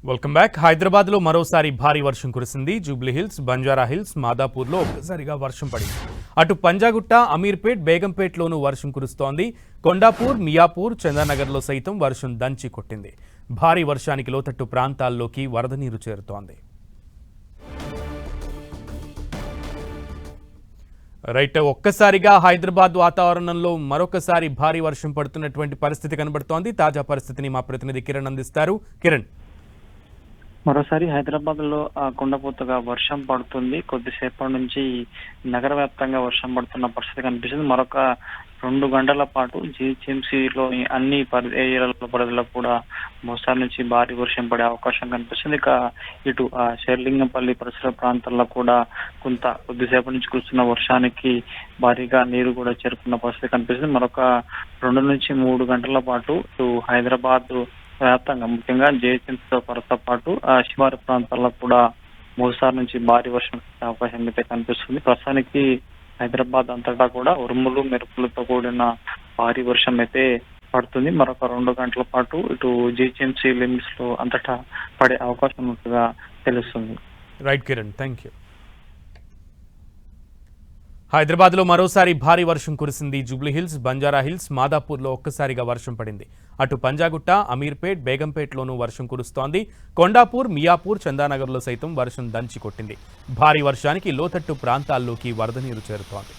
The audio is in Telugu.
Welcome back. హైదరాబాద్లో మరోసారి భారీ వర్షం కురిసింది. జూబ్లీ హిల్స్, బంజారా హిల్స్, మాదాపూర్లో ఒక్కసారిగా వర్షం పడింది. అటు పంజాగుట్ట, అమీర్పేట్, బేగంపేట్లోనూ వర్షం కురుస్తోంది. కొండాపూర్, మియాపూర్, చందానగర్లో సైతం వర్షం దంచి కొట్టింది. భారీ వర్షానికి లోతట్టు ప్రాంతాల్లోకి వరద నీరు చేరుతోంది. రైట్, ఒక్కసారిగా హైదరాబాద్ వాతావరణంలో మరొకసారి భారీ వర్షం పడుతున్నటువంటి పరిస్థితి కనబడుతోంది. తాజా పరిస్థితిని మా ప్రతినిధి కిరణ్ అందిస్తారు. కిరణ్, మరోసారి హైదరాబాద్ లో కుండపోతగా వర్షం పడుతుంది. కొద్దిసేపటి నుంచి నగర వ్యాప్తంగా వర్షం పడుతున్న పరిస్థితి కనిపిస్తుంది. మరొక 2 గంటల పాటు జీహెచ్ఎంసీలోని అన్ని ఏరియాల పరిధిలో కూడా మోస్తారు నుంచి భారీ వర్షం పడే అవకాశం కనిపిస్తుంది. ఇక ఇటు షేర్లింగంపల్లి పరిసర ప్రాంతాల్లో కూడా కొద్దిసేపటి నుంచి కురుస్తున్న వర్షానికి భారీగా నీరు కూడా చేరుకున్న పరిస్థితి కనిపిస్తుంది. మరొక 2 నుంచి 3 గంటల పాటు ఇటు హైదరాబాద్ వ్యాప్తంగా ముఖ్యంగా జేహెచ్ఎంసీతో పాటు శివారు ప్రాంతాల్లో కూడా మోస్తారు నుంచి భారీ వర్షం కురిసే అవకాశం అయితే కనిపిస్తుంది. ప్రస్తుతానికి హైదరాబాద్ అంతటా కూడా ఉరుములు మెరుపులతో కూడిన భారీ వర్షం అయితే పడుతుంది. మరొక 2 గంటల పాటు ఇటు జీహెచ్ఎంసీ లిమిట్స్ లో అంతటా పడే అవకాశం ఉన్నట్టుగా తెలుస్తుంది. Right Kiran, thank you. హైదరాబాద్లో మరోసారి భారీ వర్షం కురిసింది. జూబ్లీ హిల్స్, బంజారా హిల్స్, మాదాపూర్లో ఒక్కసారిగా వర్షం పడింది. అటు పంజాగుట్ట, అమీర్పేట్, బేగంపేట్లోనూ వర్షం కురుస్తోంది. కొండాపూర్, మియాపూర్, చందానగర్లో సైతం వర్షం దంచి కొట్టింది. భారీ వర్షానికి లోతట్టు ప్రాంతాల్లోకి వరద నీరు చేరుతోంది.